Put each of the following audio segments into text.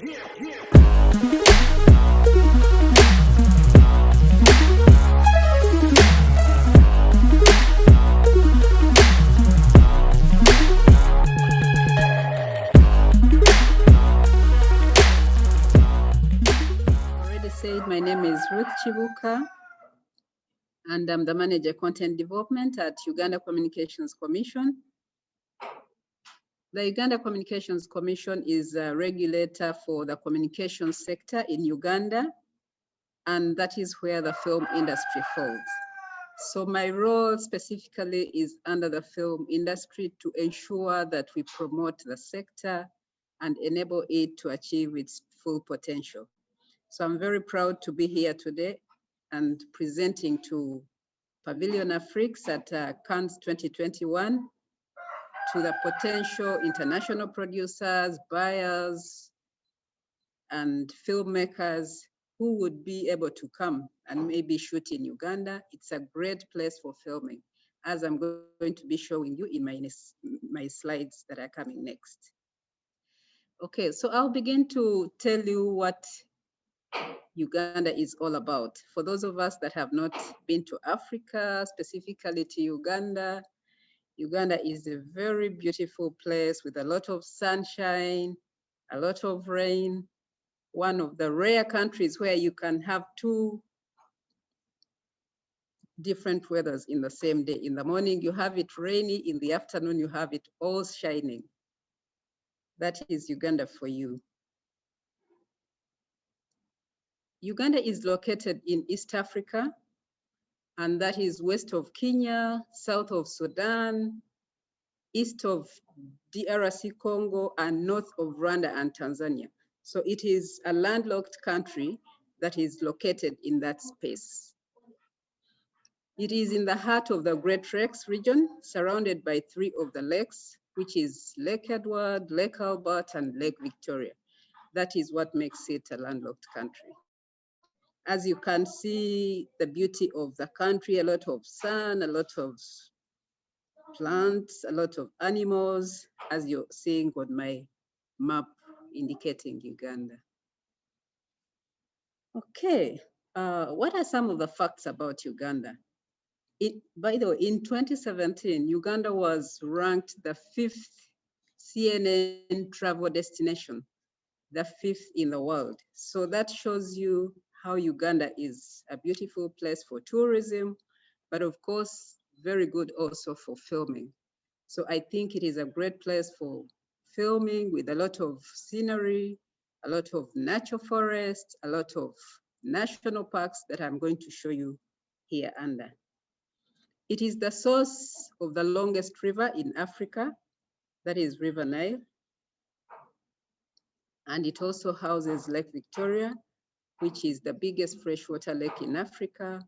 My name is Ruth Kibuuka, and I'm the Manager Content Development at Uganda Communications Commission. The Uganda Communications Commission is a regulator for the communications sector in Uganda, and that is where the film industry falls. So my role specifically is under the film industry to ensure that we promote the sector and enable it to achieve its full potential. So I'm very proud to be here today and presenting to Pavillon Afriques at Cannes 2021 to the potential international producers, buyers, and filmmakers who would be able to come and maybe shoot in Uganda. It's a great place for filming, as I'm going to be showing you in my slides that are coming next. Okay, so I'll begin to tell you what Uganda is all about. For those of us that have not been to Africa, specifically to Uganda, Uganda is a very beautiful place with a lot of sunshine, a lot of rain, one of the rare countries where you can have two different weathers in the same day. In the morning, you have it rainy, in the afternoon, you have it all shining. That is Uganda for you. Uganda is located in East Africa, and that is west of Kenya, south of Sudan, east of DRC Congo, and north of Rwanda and Tanzania. So it is a landlocked country that is located in that space. It is in the heart of the Great Lakes region, surrounded by three of the lakes, which is Lake Edward, Lake Albert, and Lake Victoria. That is what makes it a landlocked country. As you can see, the beauty of the country, a lot of sun, a lot of plants, a lot of animals, as you're seeing on my map indicating Uganda. Okay, what are some of the facts about Uganda? By the way, in 2017, Uganda was ranked the 5th CNN travel destination, the 5th in the world. So that shows you how Uganda is a beautiful place for tourism, but of course, very good also for filming. So I think it is a great place for filming with a lot of scenery, a lot of natural forests, a lot of national parks that I'm going to show you here under. It is the source of the longest river in Africa, that is River Nile. And it also houses Lake Victoria, which is the biggest freshwater lake in Africa.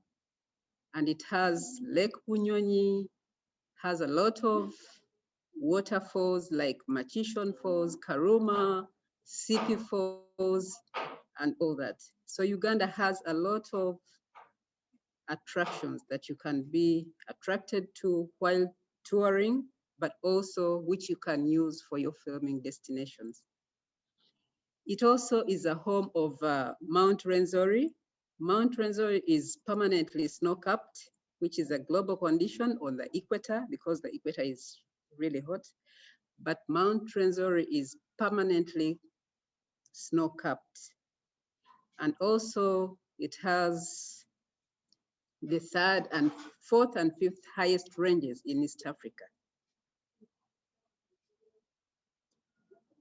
And it has Lake Bunyonyi, has a lot of waterfalls like Machishon Falls, Karuma, Sipi Falls, and all that. So Uganda has a lot of attractions that you can be attracted to while touring, but also which you can use for your filming destinations. It also is a home of Mount Rwenzori. Mount Rwenzori is permanently snow-capped, which is a global condition on the equator because the equator is really hot. But Mount Rwenzori is permanently snow-capped. And also it has the 3rd and 4th and 5th highest ranges in East Africa.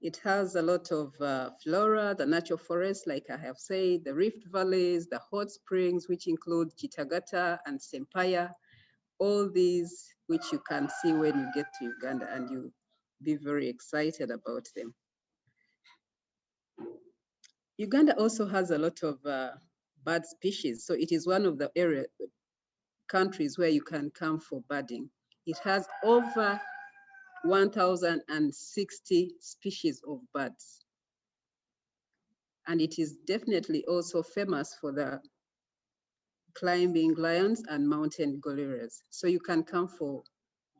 It has a lot of flora, the natural forests, like I have said, the rift valleys, the hot springs, which include Kitagata and Sempaya, all these which you can see when you get to Uganda, and you'll be very excited about them. Uganda also has a lot of bird species. So it is one of the countries where you can come for birding. It has over 1,060 species of birds. And it is definitely also famous for the climbing lions and mountain gorillas. So you can come for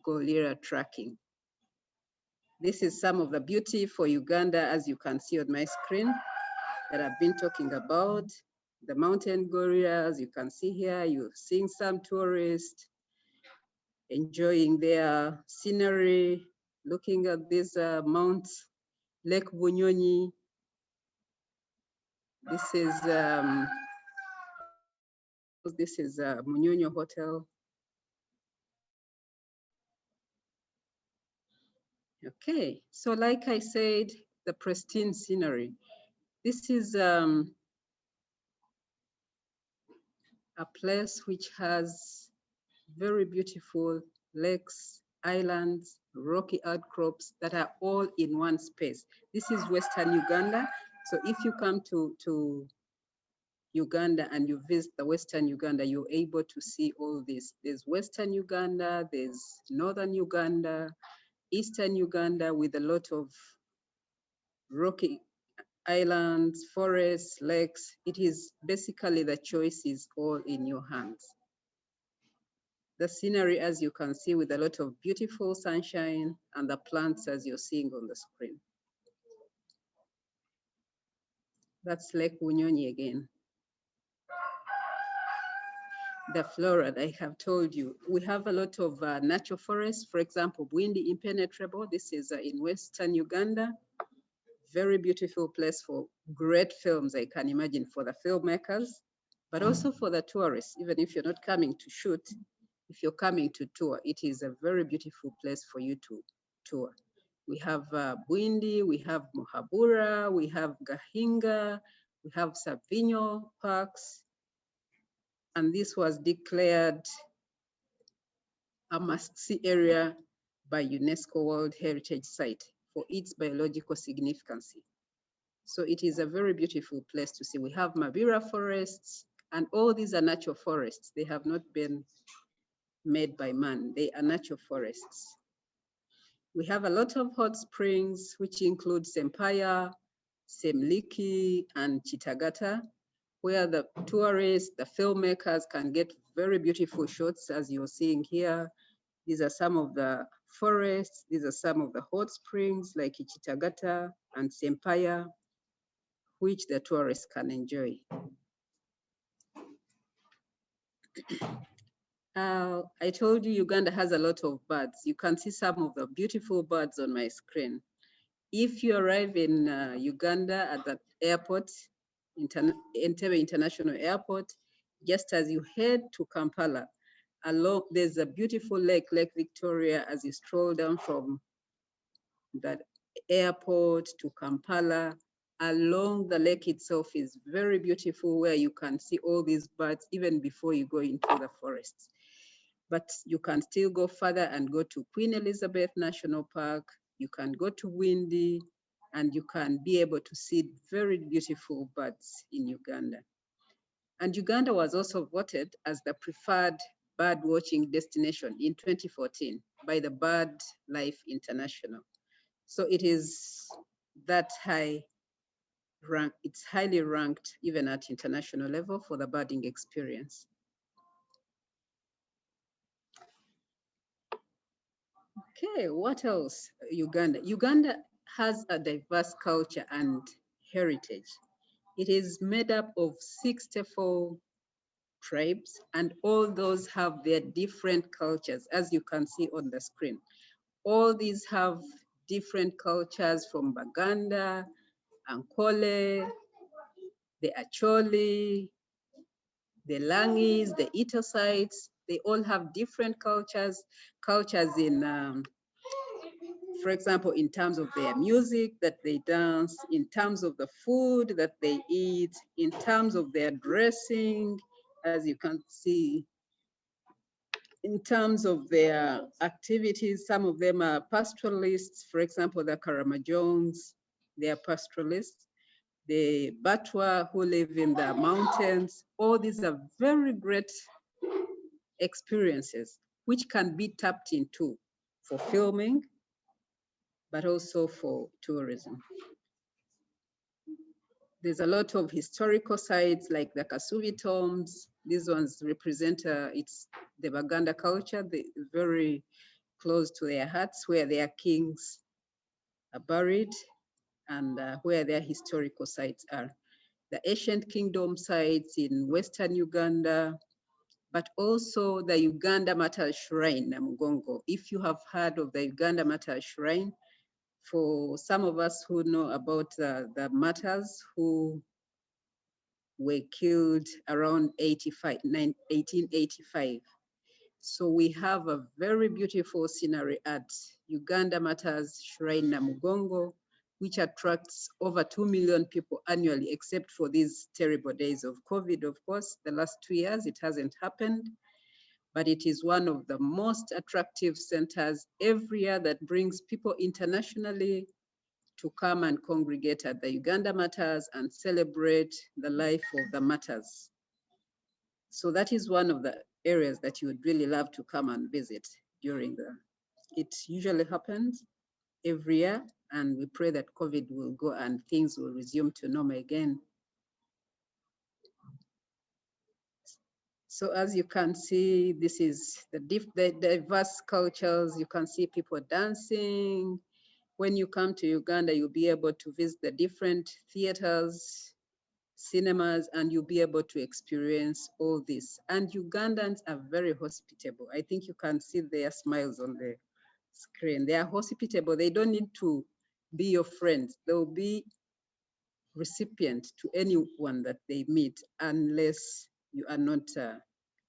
gorilla tracking. This is some of the beauty for Uganda, as you can see on my screen. that I've been talking about. The mountain gorillas, you can see here, you're seeing some tourists enjoying their scenery, looking at this Mount Lake Bunyonyi. This is Munyonyo Hotel. Okay, so like I said, the pristine scenery. This is a place which has very beautiful lakes, islands, rocky outcrops that are all in one space. This is Western Uganda. So if you come to Uganda and you visit the Western Uganda, you're able to see all this. There's Western Uganda, there's Northern Uganda, Eastern Uganda with a lot of rocky islands, forests, lakes. It is basically the choice is all in your hands. The scenery, as you can see, with a lot of beautiful sunshine and the plants as you're seeing on the screen. That's Lake Bunyonyi again. The flora, I have told you, we have a lot of natural forests. For example, Bwindi Impenetrable. This is in Western Uganda. Very beautiful place for great films, I can imagine, for the filmmakers, but also for the tourists. Even if you're not coming to shoot, if you're coming to tour, it is a very beautiful place for you to tour. We have Bwindi, we have Muhabura, we have Gahinga, we have Savinyo parks, and this was declared a must-see area by UNESCO World Heritage Site for its biological significance. So it is a very beautiful place to see. We have Mabira forests, and all these are natural forests. They have not been made by man. They are natural forests. We have a lot of hot springs, which include Sempaya, Semliki, and Chitagata, where the tourists, the filmmakers can get very beautiful shots, as you're seeing here. These are some of the forests. These are some of the hot springs like Chitagata and Sempaya, which the tourists can enjoy. I told you Uganda has a lot of birds. You can see some of the beautiful birds on my screen. If you arrive in Uganda at the airport, Entebbe International Airport, just as you head to Kampala, there's a beautiful lake, Lake Victoria, as you stroll down from the airport to Kampala. Along the lake itself is very beautiful, where you can see all these birds even before you go into the forests. But you can still go further and go to Queen Elizabeth National Park. You can go to Bwindi, and you can be able to see very beautiful birds in Uganda. And Uganda was also voted as the preferred bird watching destination in 2014 by the BirdLife International. So it is that high rank, it's highly ranked even at international level for the birding experience. Okay, what else? Uganda. Uganda has a diverse culture and heritage. It is made up of 64 tribes, and all those have their different cultures, as you can see on the screen. All these have different cultures, from Baganda, Ankole, the Acholi, the Langis, the Itosites. They all have different cultures in, for example, in terms of their music that they dance, in terms of the food that they eat, in terms of their dressing, as you can see, in terms of their activities. Some of them are pastoralists. For example, the Karamajongs, they are pastoralists. The Batwa, who live in the mountains. All these are very great experiences which can be tapped into for filming, but also for tourism. There's a lot of historical sites like the Kasubi tombs. These ones represent it's the Baganda culture, very close to their hearts, where their kings are buried and where their historical sites are. the ancient kingdom sites in Western Uganda, but also the Uganda Matters Shrine, Namugongo. If you have heard of the Uganda Matters Shrine, for some of us who know about the martyrs who were killed around 1885. So we have a very beautiful scenery at Uganda Matters Shrine Namugongo, which attracts over 2 million people annually, except for these terrible days of COVID, of course. The last 2 years, it hasn't happened, but it is one of the most attractive centers every year that brings people internationally to come and congregate at the Uganda Matters and celebrate the life of the martyrs. So that is one of the areas that you would really love to come and visit during it usually happens every year, and we pray that COVID will go and things will resume to normal again. So as you can see, this is the diverse cultures. You can see people dancing. When you come to Uganda, you'll be able to visit the different theaters, cinemas, and you'll be able to experience all this. And Ugandans are very hospitable. I think you can see their smiles on the screen. They are hospitable. They don't need to be your friends. They'll be recipient to anyone that they meet unless you are not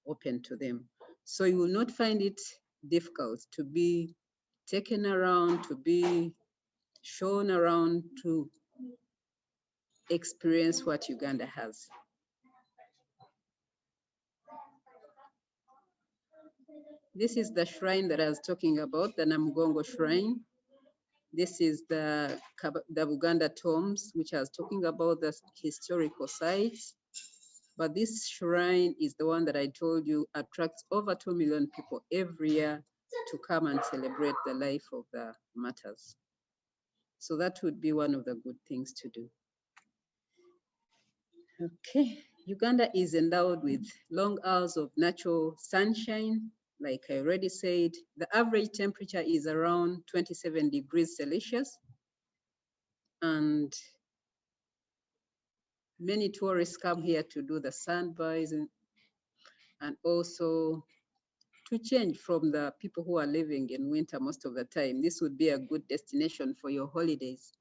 open to them. So you will not find it difficult to be taken around, to be shown around, to experience what Uganda has. This is the shrine that I was talking about, the Namugongo Shrine. This is the Uganda tombs, which I was talking about, the historical sites. But this shrine is the one that I told you attracts over 2 million people every year to come and celebrate the life of the martyrs. So that would be one of the good things to do. Okay, Uganda is endowed with long hours of natural sunshine. Like I already said, the average temperature is around 27 degrees Celsius. And many tourists come here to do the sunrise and also to change from the people who are living in winter most of the time. This would be a good destination for your holidays,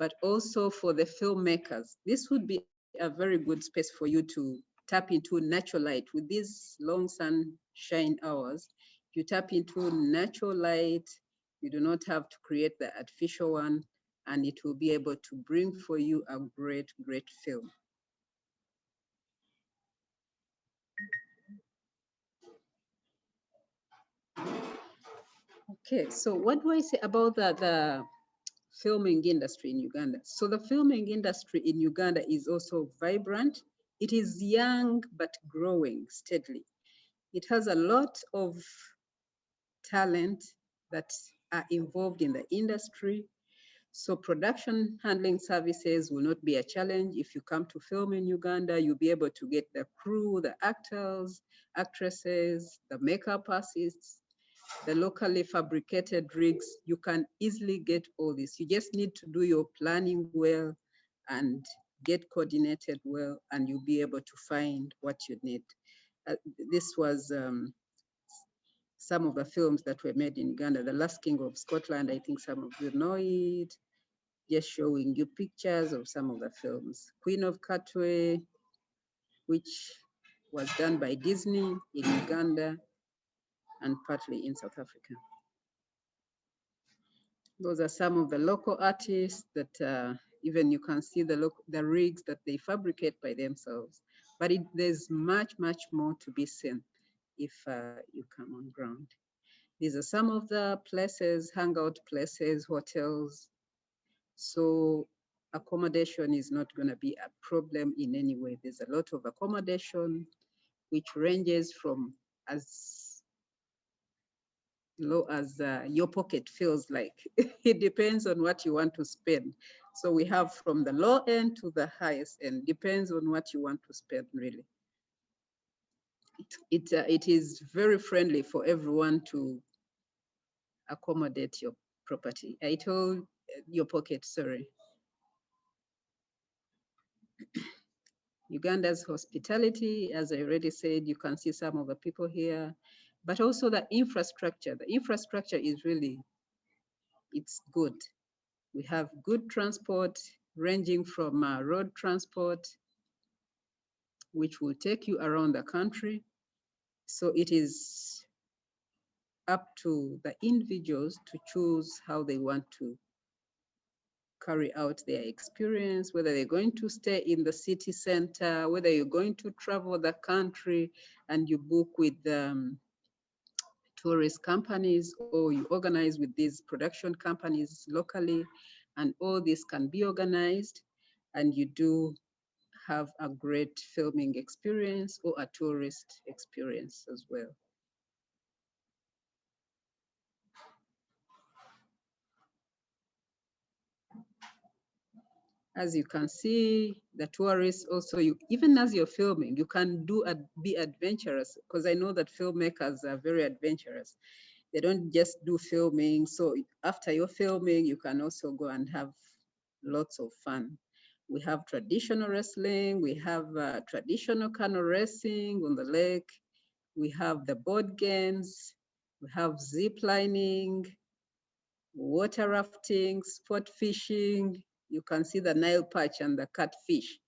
but also for the filmmakers. This would be a very good space for you to tap into natural light. With these long sunshine hours, you tap into natural light. You do not have to create the artificial one, and it will be able to bring for you a great, great film. Okay, so what do I say about the filming industry in Uganda? So the filming industry in Uganda is also vibrant. It is young but growing steadily. It has a lot of talent that are involved in the industry. So production handling services will not be a challenge. If you come to film in Uganda, you'll be able to get the crew, the actors, actresses, the makeup artists, the locally fabricated rigs. You can easily get all this. You just need to do your planning well and get coordinated well, and you'll be able to find what you need. This was some of the films that were made in Uganda. The Last King of Scotland, I think some of you know it. Just showing you pictures of some of the films. Queen of Katwe, which was done by Disney in Uganda and partly in South Africa. Those are some of the local artists that even you can see the rigs that they fabricate by themselves. But there's much, much more to be seen if you come on ground. These are some of the places, hangout places, hotels. So accommodation is not going to be a problem in any way. There's a lot of accommodation, which ranges from as low as your pocket feels like. It depends on what you want to spend. So we have from the low end to the highest end, depends on what you want to spend really. It is very friendly for everyone to accommodate your property. I told your pocket, sorry. Uganda's hospitality, as I already said, you can see some of the people here, but also the infrastructure. The infrastructure is really, it's good. We have good transport ranging from road transport, which will take you around the country. So it is up to the individuals to choose how they want to carry out their experience, whether they're going to stay in the city center, whether you're going to travel the country and you book with tourist companies, or you organize with these production companies locally, and all this can be organized, and you do have a great filming experience or a tourist experience as well. As you can see, the tourists also, even as you're filming, you can be adventurous, because I know that filmmakers are very adventurous. They don't just do filming. So after you're filming, you can also go and have lots of fun. We have traditional wrestling, we have traditional canoe racing on the lake, we have the board games, we have zip lining, water rafting, sport fishing. You can see the Nile perch and the catfish.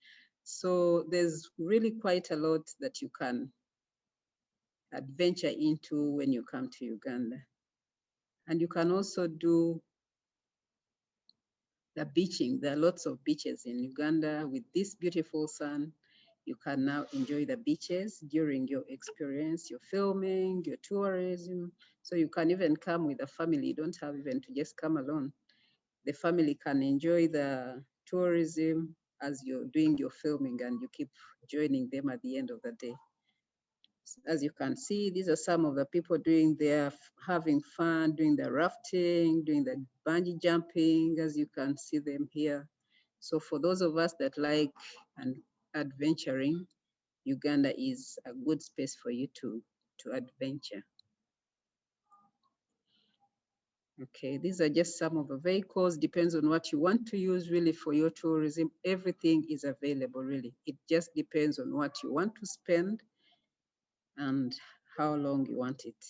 So there's really quite a lot that you can adventure into when you come to Uganda. And you can also do the beaching. There are lots of beaches in Uganda. With this beautiful sun, you can now enjoy the beaches during your experience, your filming, your tourism. So you can even come with a family. You don't have even to just come alone. The family can enjoy the tourism as you're doing your filming, and you keep joining them at the end of the day. As you can see, these are some of the people doing their, having fun, doing the rafting, doing the bungee jumping, as you can see them here. So for those of us that like and adventuring, Uganda is a good space for you to adventure. Okay, these are just some of the vehicles. Depends on what you want to use really for your tourism. Everything is available really. It just depends on what you want to spend and how long you want it.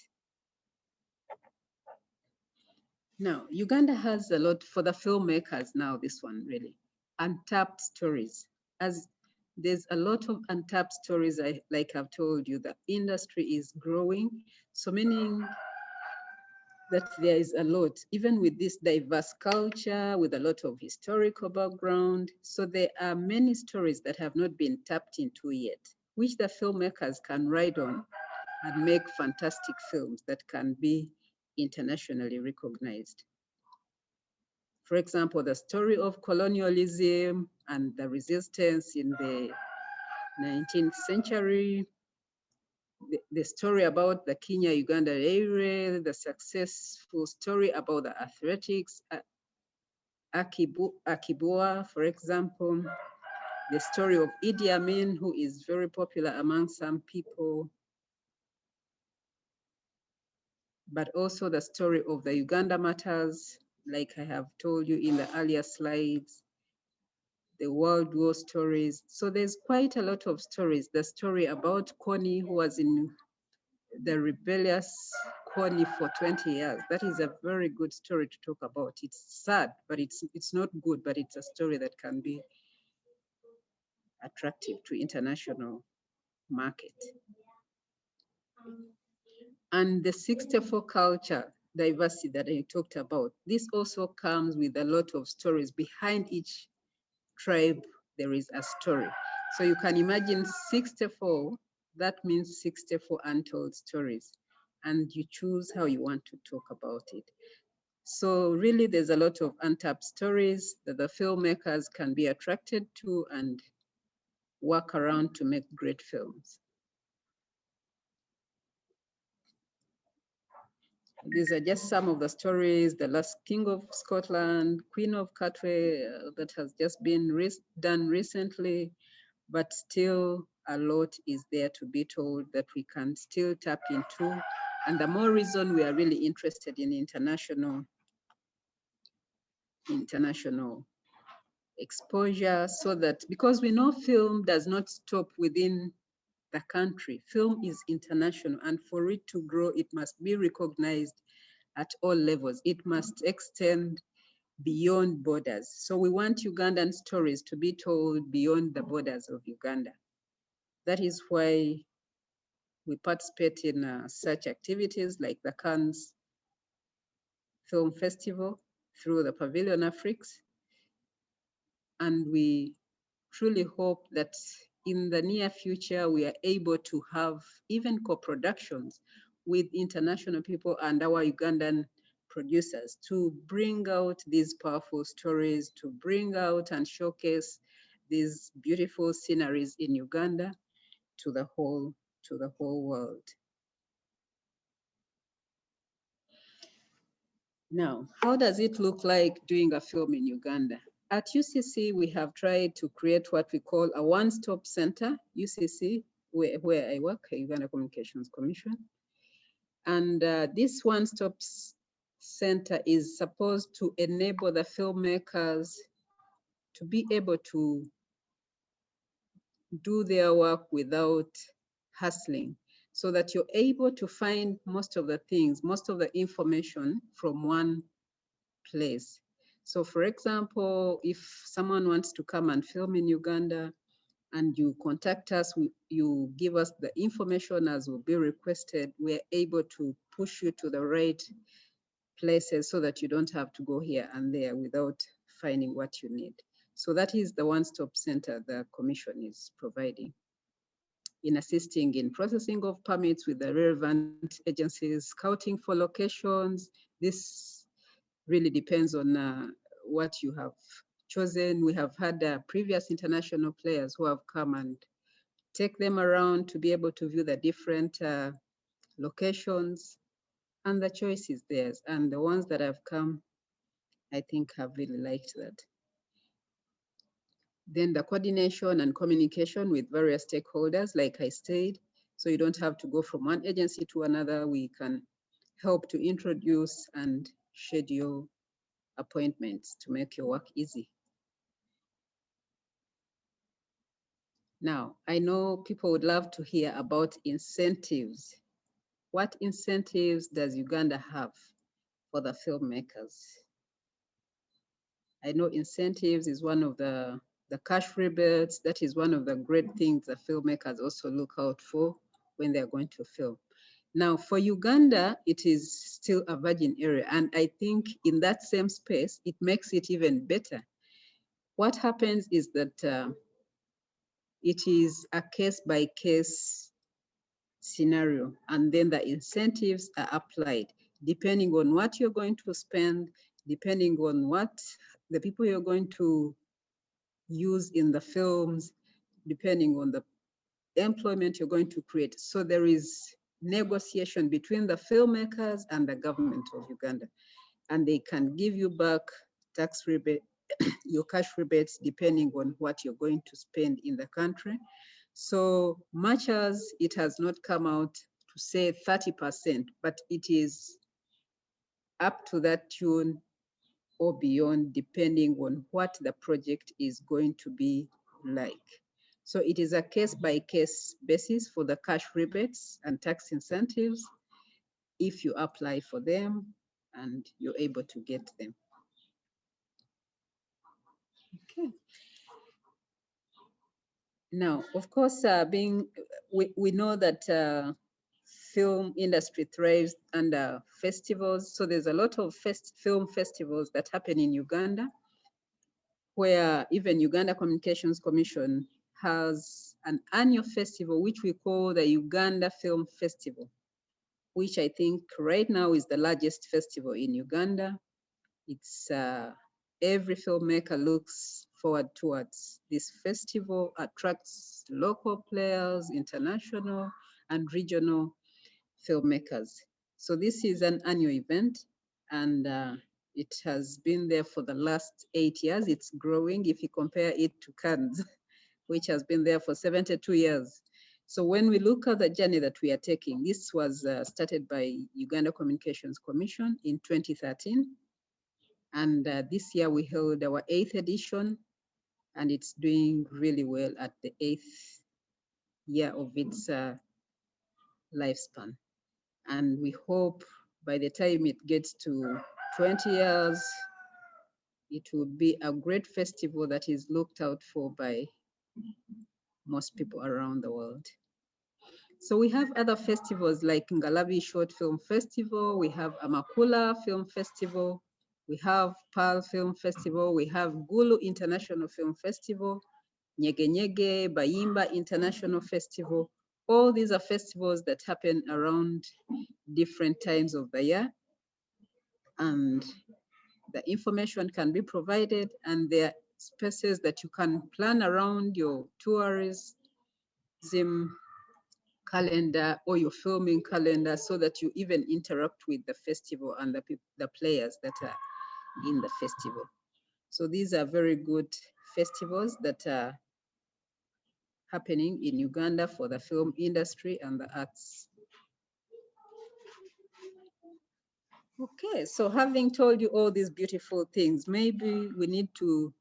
Now, Uganda has a lot for the filmmakers now, this one really, untapped stories. As there's a lot of untapped stories, like I've told you, the industry is growing. So meaning that there is a lot, even with this diverse culture, with a lot of historical background. So there are many stories that have not been tapped into yet, which the filmmakers can ride on and make fantastic films that can be internationally recognized. For example, the story of colonialism and the resistance in the 19th century, the story about the Kenya-Uganda Railway, the successful story about the athletics, Kibuuka, for example, the story of Idi Amin, who is very popular among some people, but also the story of the Uganda Matters, like I have told you in the earlier slides, the World War stories. So there's quite a lot of stories. The story about Kony, who was in the rebellious Kony for 20 years. That is a very good story to talk about. It's sad, but it's not good, but it's a story that can be attractive to international market. And the 64 culture diversity that I talked about, this also comes with a lot of stories. Behind each tribe, there is a story. So you can imagine 64, that means 64 untold stories. And you choose how you want to talk about it. So really there's a lot of untapped stories that the filmmakers can be attracted to and work around to make great films. These are just some of the stories. The Last King of Scotland, Queen of Katwe, that has just been done recently, but still a lot is there to be told that we can still tap into. And the more reason we are really interested in international exposure, so that, because we know film does not stop within the country. Film is international, and for it to grow, it must be recognized at all levels. It must extend beyond borders. So we want Ugandan stories to be told beyond the borders of Uganda. That is why we participate in such activities like the Cannes Film Festival through the Pavillon Afriques. And we truly hope that in the near future, we are able to have even co-productions with international people and our Ugandan producers to bring out these powerful stories, to bring out and showcase these beautiful sceneries in Uganda to the whole world. Now, how does it look like doing a film in Uganda? At UCC, we have tried to create what we call a one-stop center, UCC, where I work, Uganda Communications Commission. And this one-stop center is supposed to enable the filmmakers to be able to do their work without hustling, so that you're able to find most of the things, most of the information from one place. So for example, if someone wants to come and film in Uganda and you contact us, you give us the information as will be requested, we're able to push you to the right places so that you don't have to go here and there without finding what you need. So that is the one-stop center the Commission is providing, in assisting in processing of permits with the relevant agencies, scouting for locations. This really depends on what you have chosen. We have had previous international players who have come and take them around to be able to view the different locations, and the choice is theirs. And the ones that have come, I think, have really liked that. Then the coordination and communication with various stakeholders, like I said, so you don't have to go from one agency to another. We can help to introduce and schedule appointments to make your work easy. Now, I know people would love to hear about incentives. What incentives does Uganda have for the filmmakers? I know incentives is one of the cash rebates. That is one of the great things the filmmakers also look out for when they're going to film. Now, for Uganda, it is still a virgin area. And I think in that same space, it makes it even better. What happens is that it is a case-by-case scenario, and then the incentives are applied depending on what you're going to spend, depending on what the people you're going to use in the films, depending on the employment you're going to create. So there is negotiation between the filmmakers and the government of Uganda, and they can give you back tax rebate, your cash rebates, depending on what you're going to spend in the country. So much as it has not come out to say 30%, but it is up to that tune or beyond, depending on what the project is going to be like. So it is a case-by-case basis for the cash rebates and tax incentives if you apply for them and you're able to get them. Okay. Now, of course, we know that film industry thrives under festivals. So there's a lot of film festivals that happen in Uganda, where even Uganda Communications Commission has an annual festival, which we call the Uganda Film Festival, which I think right now is the largest festival in Uganda. It's every filmmaker looks forward towards this festival, attracts local players, international and regional filmmakers. So this is an annual event, and it has been there for the last 8 years. It's growing if you compare it to Cannes, which has been there for 72 years. So when we look at the journey that we are taking, this was started by Uganda Communications Commission in 2013. And this year we held our 8th edition. and it's doing really well at the 8th year of its lifespan. And we hope by the time it gets to 20 years, it will be a great festival that is looked out for by most people around the world. So we have other festivals like Ngalabi Short Film Festival, we have Amakula Film Festival, we have Pearl Film Festival, we have Gulu International Film Festival, Nyege Nyege, Bayimba International Festival. All these are festivals that happen around different times of the year, and the information can be provided, and there are spaces that you can plan around your tourism calendar or your filming calendar, so that you even interact with the festival and the players that are in the festival. So these are very good festivals that are happening in Uganda for the film industry and the arts. Okay, so having told you all these beautiful things, maybe we need to,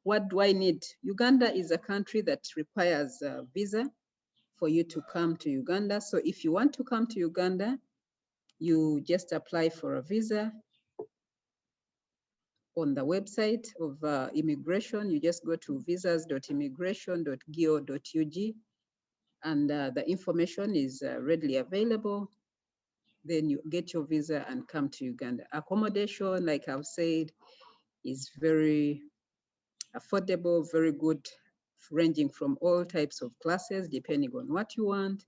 what do I need? Uganda is a country that requires a visa for you to come to Uganda. So if you want to come to Uganda, you just apply for a visa on the website of immigration. You just go to visas.immigration.go.ug, and the information is readily available. Then you get your visa and come to Uganda. Accommodation, like I've said, is very affordable, very good, ranging from all types of classes, depending on what you want.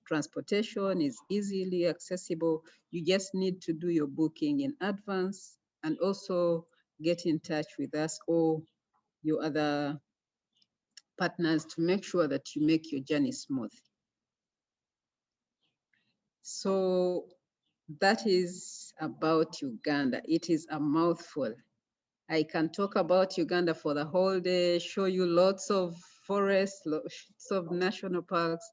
Transportation is easily accessible. You just need to do your booking in advance, and also get in touch with us or your other partners to make sure that you make your journey smooth. So that is about Uganda. It is a mouthful. I can talk about Uganda for the whole day, show you lots of forests, lots of national parks,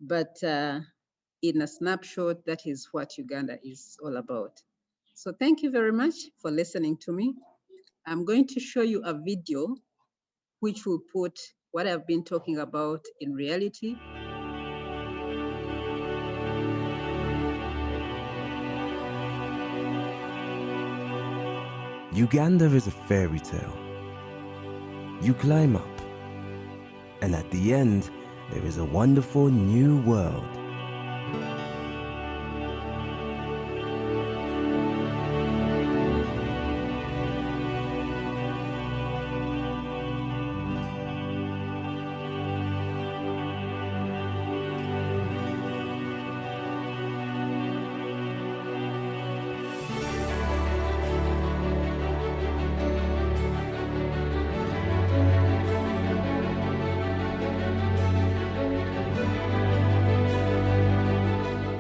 but in a snapshot, that is what Uganda is all about. So thank you very much for listening to me. I'm going to show you a video which will put what I've been talking about in reality. Uganda is a fairy tale. You climb up, and at the end, there is a wonderful new world.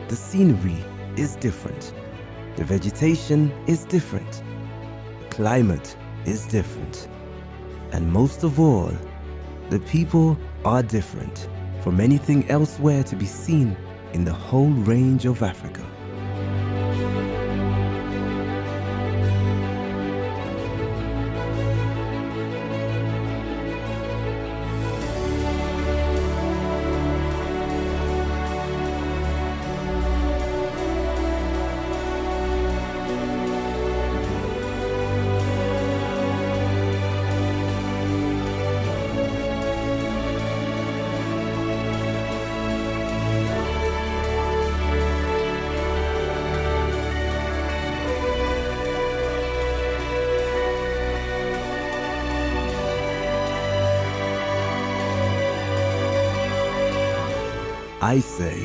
The scenery is different. The vegetation is different. The climate is different. And most of all, the people are different from anything elsewhere to be seen in the whole range of Africa. I say,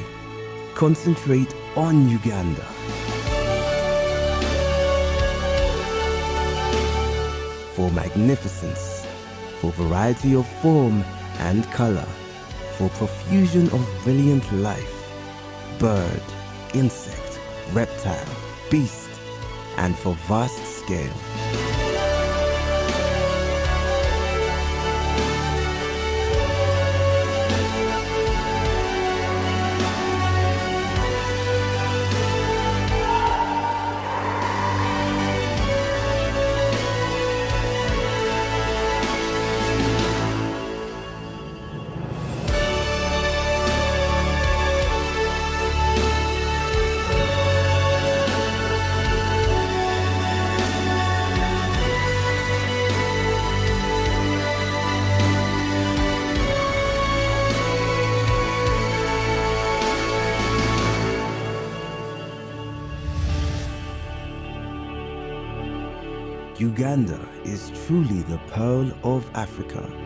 concentrate on Uganda. For magnificence, for variety of form and color, for profusion of brilliant life, bird, insect, reptile, beast, and for vast scale. Uganda is truly the pearl of Africa.